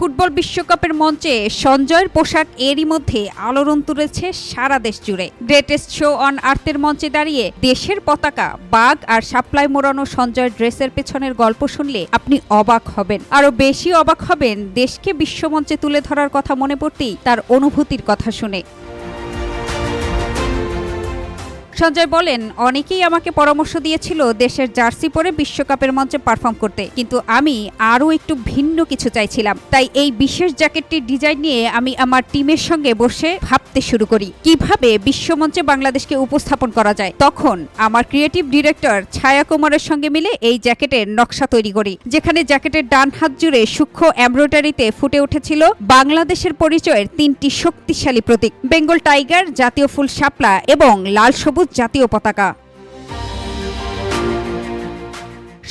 Football বিশ্বকাপের মঞ্চে সঞ্জয়ের পোশাক এরই মধ্যে আলোড়ন তুলেছে সারা দেশ জুড়ে। গ্রেটেস্ট শো অন আর্থের মঞ্চে দাঁড়িয়ে দেশের পতাকা, বাঘ আর শাপলায় মোড়ানো সঞ্জয়ের ড্রেসের পেছনের গল্প শুনলে আপনি অবাক হবেন। আরো বেশি অবাক হবেন দেশকে বিশ্বমঞ্চে তুলে ধরার কথা মনে পড়তেই তার অনুভূতির কথা শুনে। সঞ্জয় বলেন, অনেকেই আমাকে পরামর্শ দিয়েছিল দেশের জার্সি পরে বিশ্বকাপের মঞ্চে পারফর্ম করতে, কিন্তু আমি আরও একটু ভিন্ন কিছু চাইছিলাম। তাই এই বিশেষ জ্যাকেটটির ডিজাইন নিয়ে আমি আমার টিমের সঙ্গে বসে ভাবতে শুরু করি কিভাবে বিশ্বমঞ্চে বাংলাদেশকে উপস্থাপন করা যায়। তখন আমার ক্রিয়েটিভ ডিরেক্টর ছায়া কুমারের সঙ্গে মিলে এই জ্যাকেটের নকশা তৈরি করি, যেখানে জ্যাকেটের ডান হাত জুড়ে সূক্ষ্ম এমব্রয়ডারিতে ফুটে উঠেছিল বাংলাদেশের পরিচয়ের ৩টি শক্তিশালী প্রতীক: বেঙ্গল টাইগার, জাতীয় ফুল শাপলা এবং লাল সবুজ জাতীয় পতাকা।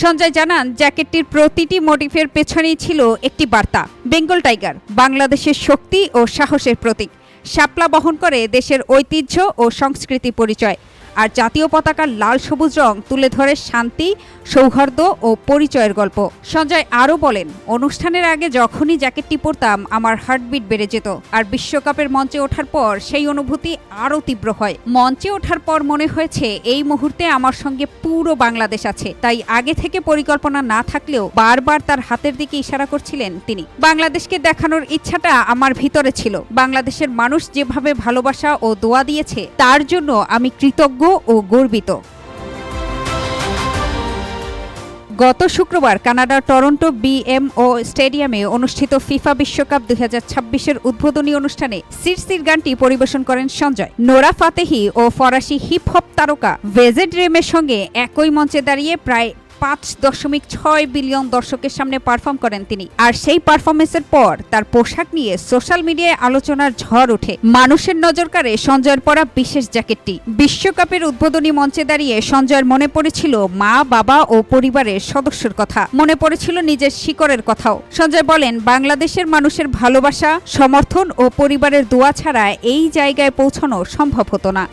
সঞ্জয় জানান, জ্যাকেটটির প্রতিটি মোটিফের পেছনেই ছিল একটি বার্তা। বেঙ্গল টাইগার বাংলাদেশের শক্তি ও সাহসের প্রতীক, শাপলা বহন করে দেশের ঐতিহ্য ও সংস্কৃতি পরিচয়, আর জাতীয় পতাকার লাল সবুজ রং তুলে ধরে শান্তি, সৌহার্দ্য ও পরিচয়ের গল্প। সঞ্জয় আরও বলেন, অনুষ্ঠানের আগে যখনই জ্যাকেটটি পরতাম আমার হার্টবিট বেড়ে যেত, আর বিশ্বকাপের মঞ্চে ওঠার পর সেই অনুভূতি আরও তীব্র হয়। মঞ্চে ওঠার পর মনে হয়েছে এই মুহূর্তে আমার সঙ্গে পুরো বাংলাদেশ আছে। তাই আগে থেকে পরিকল্পনা না থাকলেও বারবার তার হাতের দিকে ইশারা করছিলেন তিনি। বাংলাদেশকে দেখানোর ইচ্ছাটা আমার ভিতরে ছিল। বাংলাদেশের মানুষ যেভাবে ভালোবাসা ও দোয়া দিয়েছে তার জন্য আমি কৃতজ্ঞ ও গর্বিত। গত শুক্রবার কানাডার টরন্টো BMO স্টেডিয়ামে অনুষ্ঠিত ফিফা বিশ্বকাপ 2026-এর উদ্বোধনী অনুষ্ঠানে সিরসির গানটি পরিবেশন করেন সঞ্জয়। নোরা ফাতেহি ও ফরাসি হিপ হপ তারকা ভেজে ড্রিমের সঙ্গে একই মঞ্চে দাঁড়িয়ে প্রায় 5.6 বিলিয়ন দর্শকের সামনে পারফর্ম করেন তিনি। আর সেই পারফরমেন্সের পর তার পোশাক নিয়ে সোশ্যাল মিডিয়ায় আলোচনার ঝড় ওঠে। মানুষের নজর কাড়ে সঞ্জয়ের পরা বিশেষ জ্যাকেটটি। বিশ্বকাপের উদ্বোধনী মঞ্চে দাঁড়িয়ে সঞ্জয়ের মনে পড়েছিল মা, বাবা ও পরিবারের সদস্যের কথা, মনে পড়েছিল নিজের শিকড়ের কথাও। সঞ্জয় বলেন, বাংলাদেশের মানুষের ভালোবাসা, সমর্থন ও পরিবারের দোয়া ছাড়া এই জায়গায় পৌঁছানো সম্ভব হতো না।